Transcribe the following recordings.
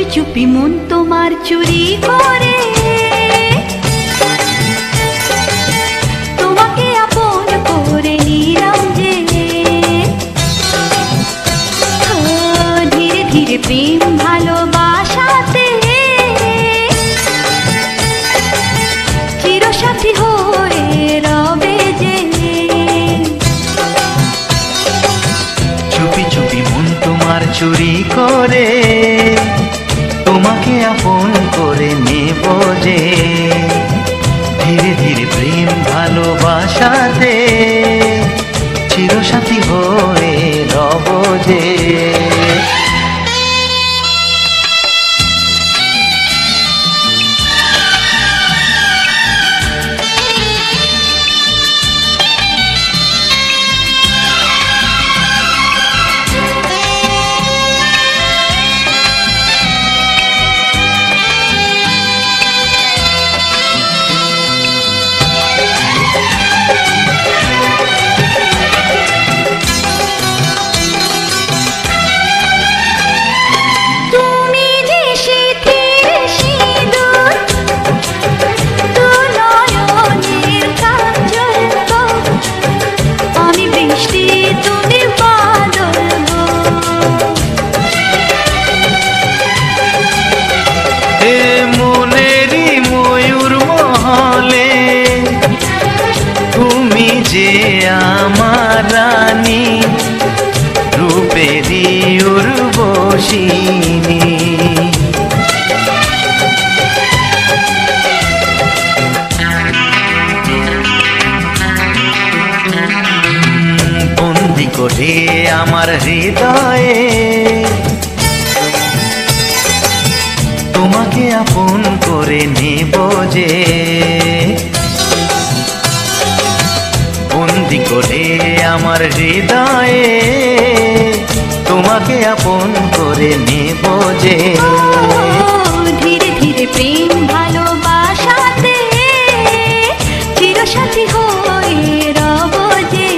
চুপি চুপি মন তোমার চুরি করে তোমাকে আপন করে নিলাম যে। ধীরে ধীরে প্রেম ভালোবাসাতে চিরসাথী হয়ে রবে যে। চুপি চুপি মন তোমার চুরি করে তোমাকে আপন করে নেব যে। ধীরে ধীরে প্রেম ভালোবাসাতে চিরসাথী হয়ে রব যে। যে আমার রানী রূপেরই উর্বশিনী। বন্দি করে আমার হৃদয়ে তোমাকে আপন করে নেব যে। বন্দি করে আমার হৃদয়ে তোমাকে আপন করে নেব যে। ধীরে ধীরে প্রেম ভালোবাসাতে চিরসাথী হয়ে রব যে।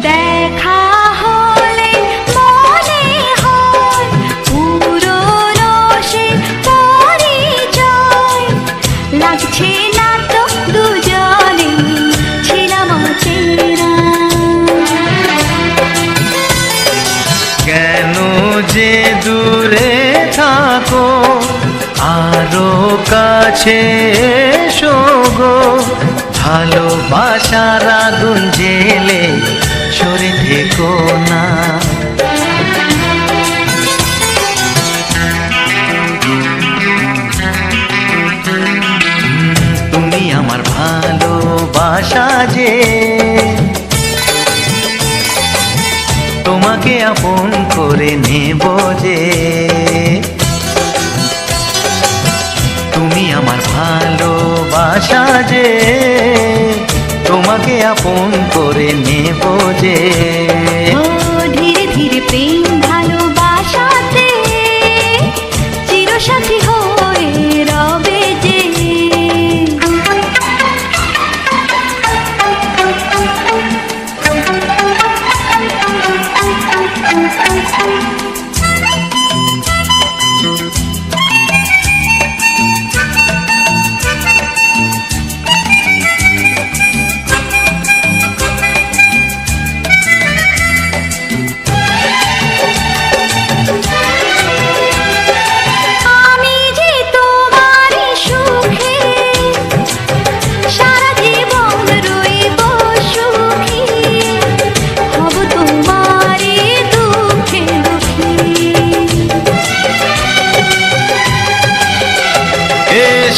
দেখা হলে মনে হয় পুরনো সে পরিচয়, লাগছে না তো দুজনে ছিলাম অচেনা। কেন যে দূরে থাকো আরো কাছে এসো গো। ভালোবাসার আগুন জেলে সরে থেকো না। তুমি আমার ভালোবাসা যে তোমাকে আপন করে নেব যে। তুমি আমার ভালোবাসা যে তোমাকে আপন করে নেব যে। ধীরে ধীরে প্রেম ভালোবাসাতে চিরসাথী হয়ে রবে যে।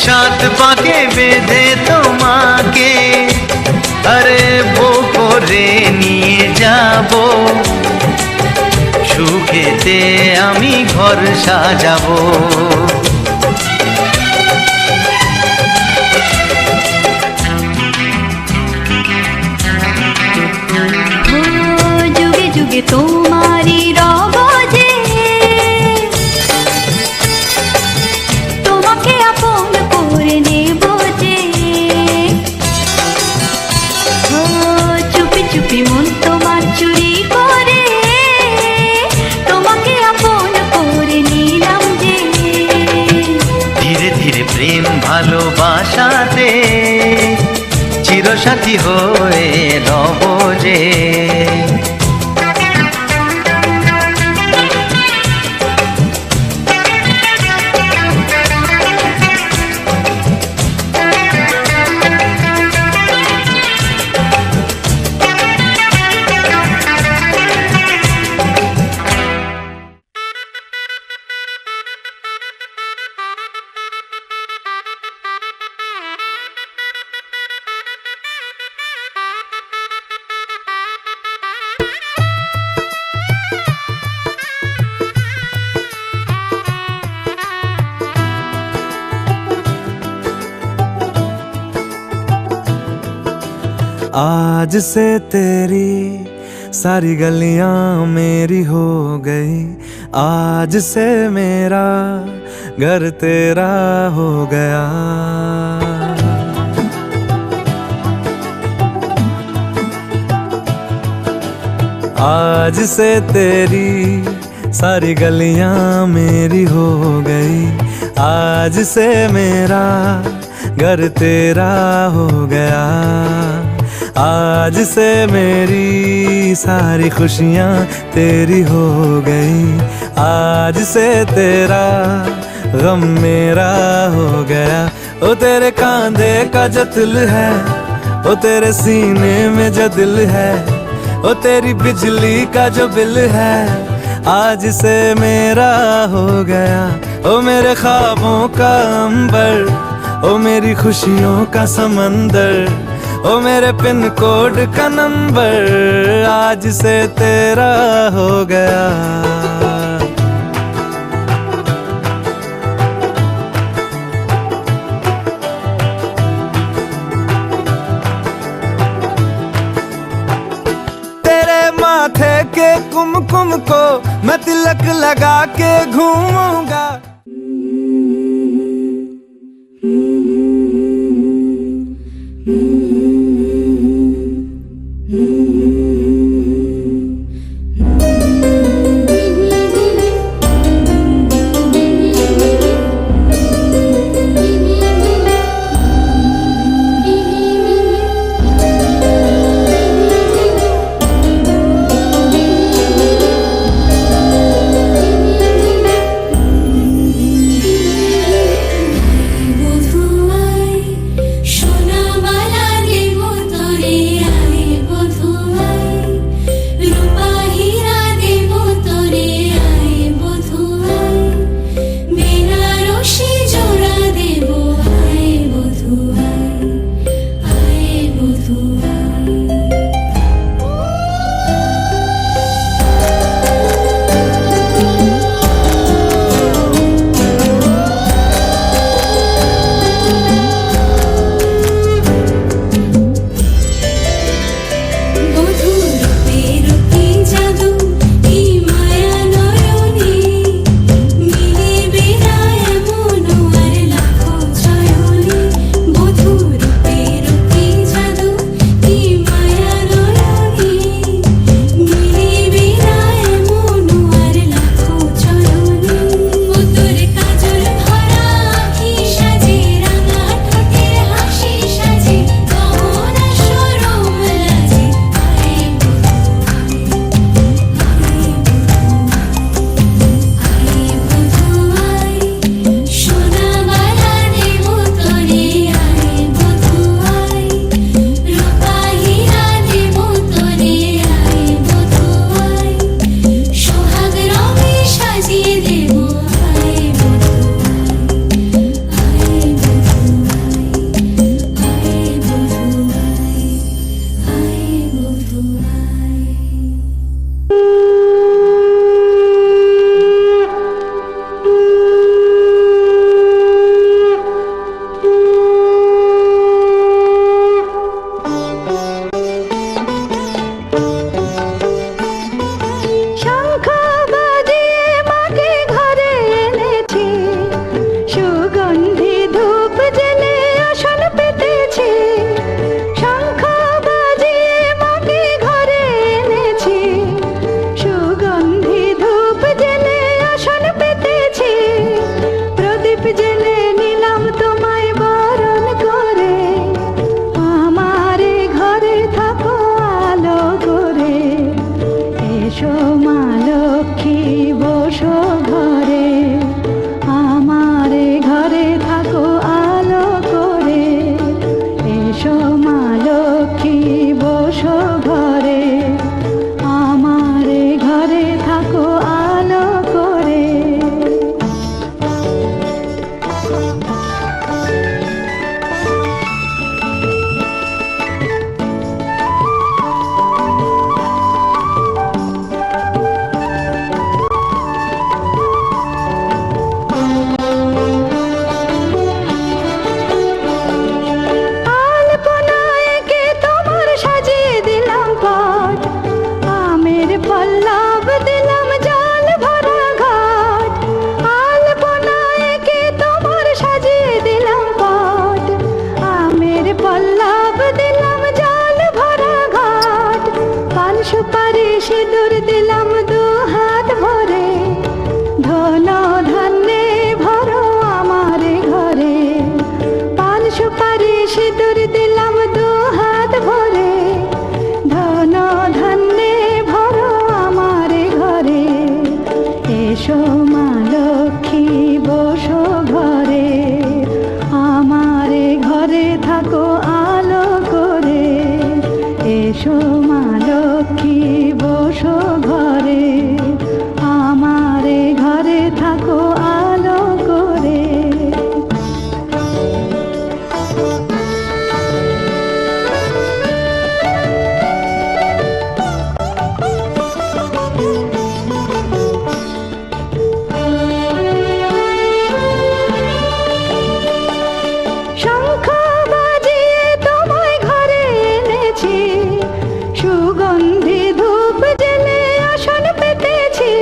সাত পাকে বেঁধে তোমাকে আরে বো করে নিয়ে যাব সুখেতে আমি ঘর সাজাবো। ও যুগে যুগে তোমারই রব যে, তোমাকে আপন করে নেব যে। ও চুপি চুপি মন তোমার চুরি করে, তোমাকে আপন করে নিলাম যে। ধীরে ধীরে প্রেম ভালোবাসাতে চিরসাথী হয়ে রব যে। आज से तेरी सारी गलियां मेरी हो गई, आज से मेरा घर तेरा हो गया। आज से तेरी सारी गलियां मेरी हो गई, आज से मेरा घर तेरा हो गया। आज से मेरी सारी खुशियाँ तेरी हो गई, आज से तेरा गम मेरा हो गया। ओ तेरे कांधे का जो दिल है, ओ तेरे सीने में जो दिल है, ओ तेरी बिजली का जो बिल है, आज से मेरा हो गया। ओ मेरे ख्वाबों का अंबर, ओ मेरी खुशियों का समंदर, ओ मेरे पिन कोड का नंबर, आज से तेरा हो गया। तेरे माथे के कुमकुम को मैं तिलक लगा के घूमूंगा। এসো মা লক্ষ্মী বসো ঘরে, আমারে ঘরে থাকো আলো করে। এসো মা লক্ষ্মী বসো ঘরে, আমারে ঘরে থাকো আলো করে। শঙ্খ বাজিয়ে তোমায় ঘরে এনেছি, সুগন্ধি ধূপ জেলে আসন পেতেছি।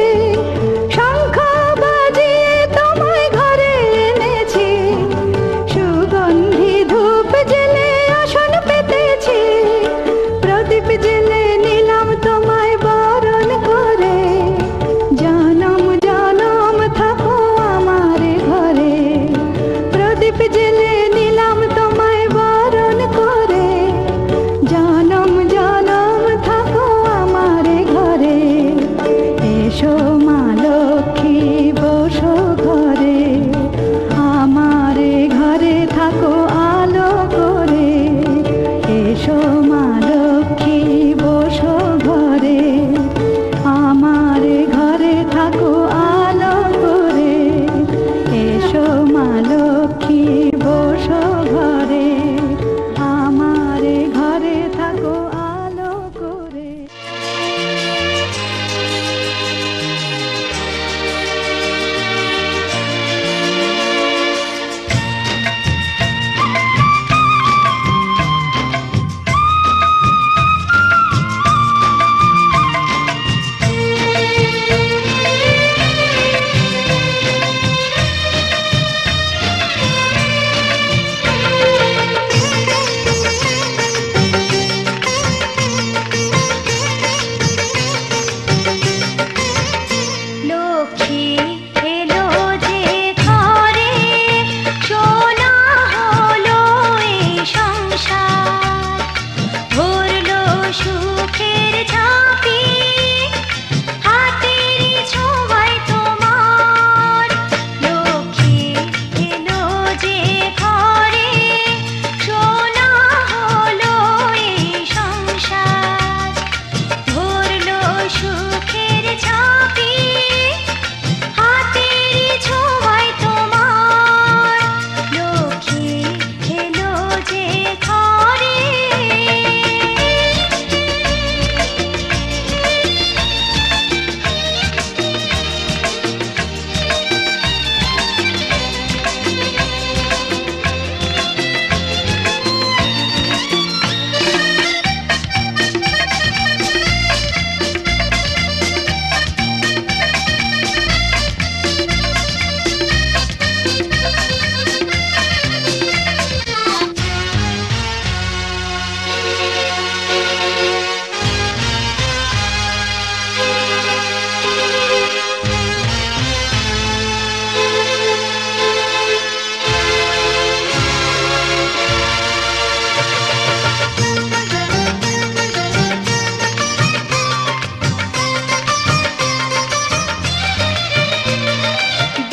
শঙ্খ বাজিয়ে তোমায় ঘরে এনেছি, সুগন্ধি ধূপ জেলে আসন পেতেছি। প্রদীপ জেলে নিলাম তোমায় বরণ করে, জনম জনম থাকো আমার ঘরে। প্রদীপ জেলে নিলাম তোমায় বরণ করে, জনম জনম থাকো আমার ঘরে। এসো মা লক্ষ্মী বসো ঘরে, আমার ঘরে থাকো আলো করে। এসো মা লক্ষ্মী বসো ঘরে, আমার ঘরে থাকো আলো করে। এসো মা লক্ষ্মী বসো ঘরে, আমার ঘরে থাকো আলো করে। লক্ষ্মী এলো যে ঘরে, সোনা হলো এই সংসার। ভরলো সুখের ঝাঁপি, হাতেরই ছোঁয়ায় তোমার। লক্ষ্মী এলো যে ঘরে, সোনা হলো এই সংসার। ভরলো সুখের ঝাঁপি, হাতেরই ছোঁয়ায় তোমার। লক্ষ্মী এলো যে ঘরে।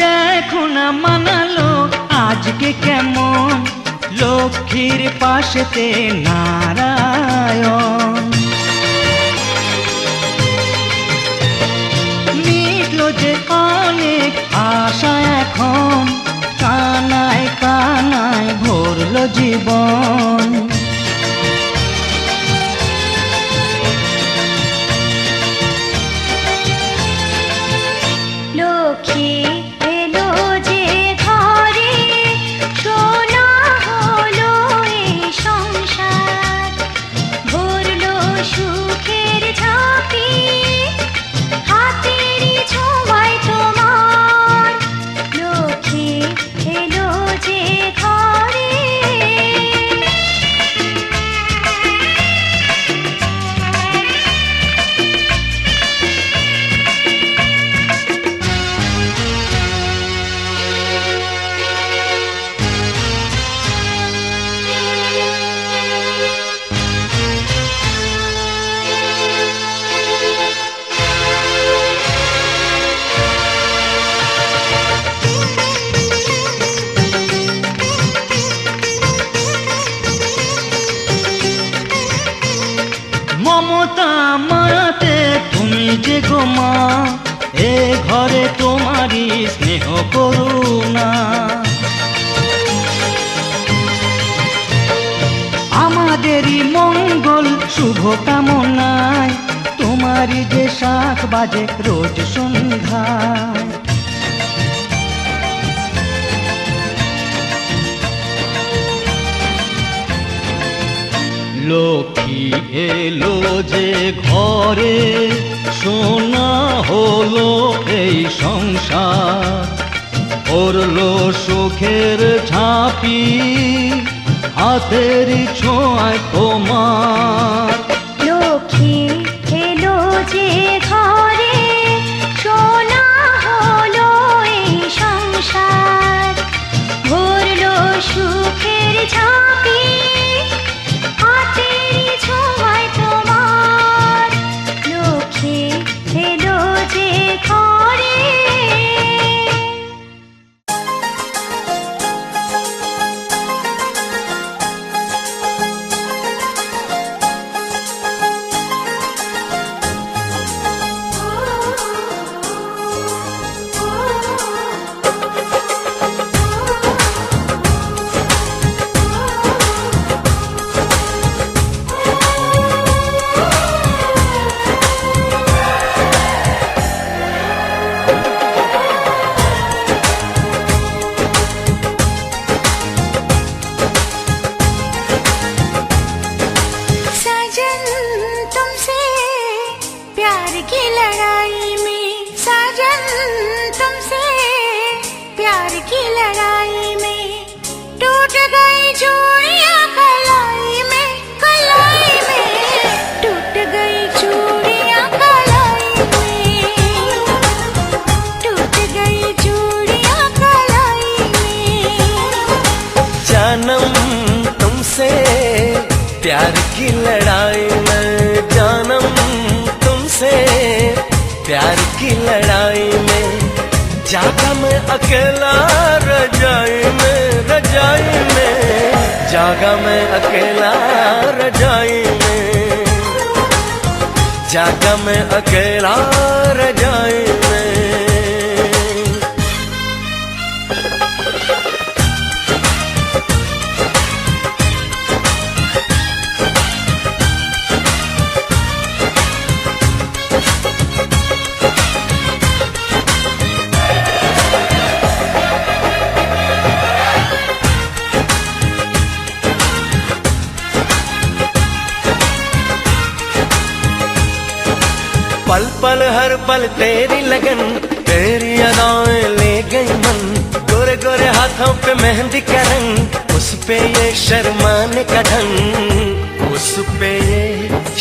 দেখো না মানালো আজকে কেমন, লক্ষ্মীর পাশেতে নারায়ণ। মিটলো যে অনেক আশা এখন, কানায় কানায় ভরলো জীবন। লক্ষ্মী এলো যে ঘরে, সোনা হলো এই সংসার। ভরলো সুখের ঝাঁপি, হাতেরই ছোঁয়ায় তোমার। লক্ষ্মী এলো যে ঘরে। যে গো মা, এ ঘরে তোমারই স্নেহ করুণা। আমাদেরই মঙ্গল শুভ কামনায় তোমারই যে শাখ বাজে রোজ সন্ধ্যায়। লক্ষ্মী এলো যে ঘরে, সোনা হলো এই সংসার, পড়লো সুখের ঝাঁপি হাতের ছোঁয়ায় তোমার। লক্ষ্মী এলো যে ঘরে, সোনা হলো এই সংসার, ভরলো সুখের ঝাঁপি হাতের ছোঁয়ায় তোমার। লক্ষ্মী এলো যে ঘরে। प्यार की लड़ाई में जानम तुमसे, प्यार की लड़ाई में जागा मैं अकेला रजाई में, रजाई में जागा मैं अकेला रजाई में, जागा मैं अकेला रजाई में। पल पल हर पल तेरी लगन, तेरी अदाएं ले गई मन, गोरे गोरे हाथों पे मेहंदी का रंग, उस पे ये शर्माने का ढंग, उस पे ये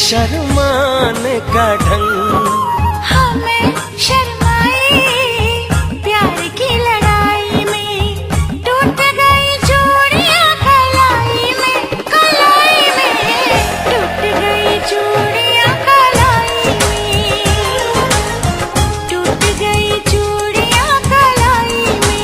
शर्माने का ढंग। हमें शर्माए प्यार की लड़ाई में, टूट गई चूड़ियां कलाई में, कलाई में टूट गई चूड़ियां कलाई में, टूट गई चूड़ियां कलाई में।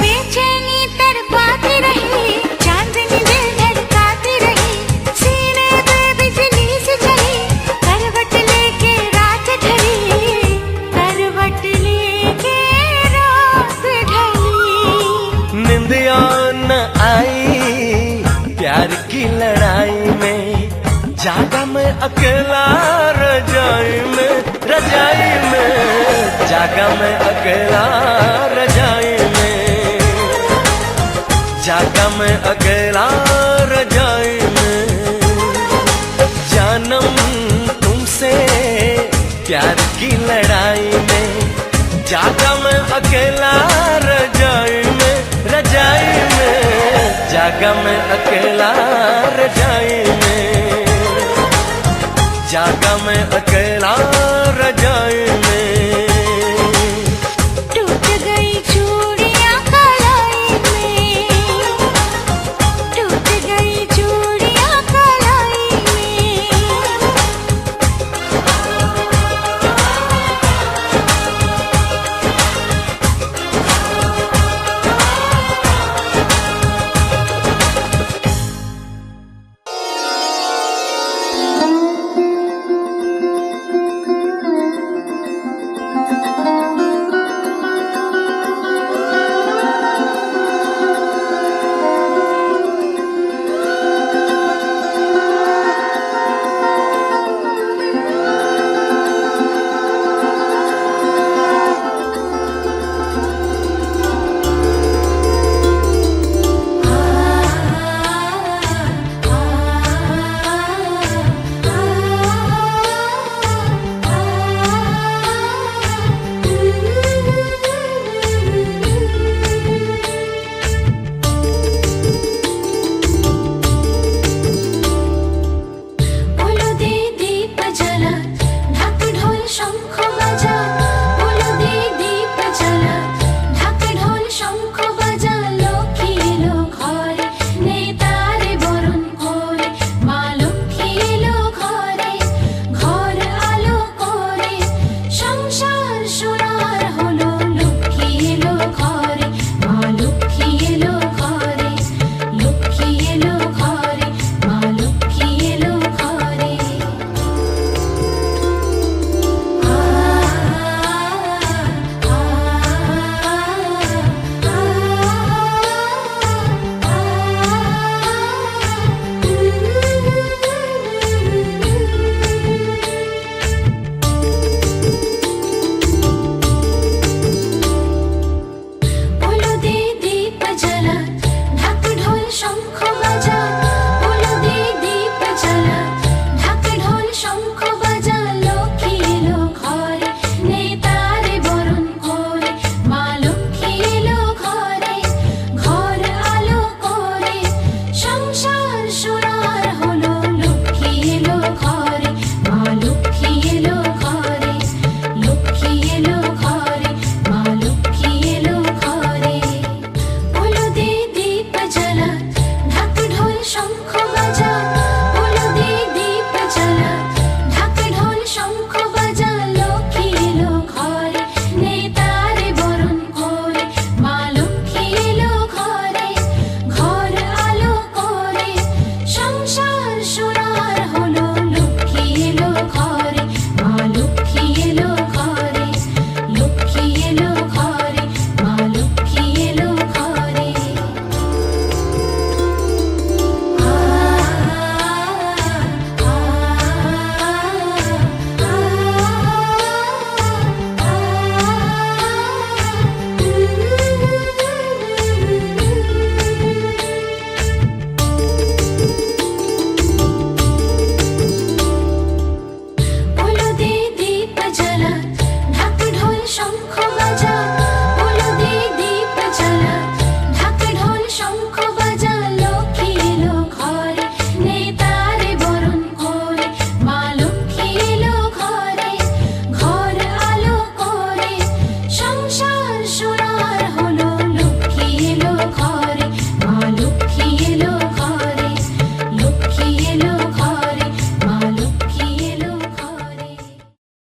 बेचैनी तड़पाती रही, चांदनी दिल धड़काती रही, सीने पे बिजली सी चली, करवट लेके रात ढली, करवट लेके रात ढली। निंदिया न आई प्यार की लड़ाई में, जागा मैं अकेला रजाई में, रजाई में जागा मैं अकेला रजाई में, जागा मैं अकेला रजाई में। जानम तुमसे प्यार की लड़ाई में, जागा मैं अकेला रजाई में, रजाई में जागा मैं अकेला रजाई में, जागा मैं अकेला रजा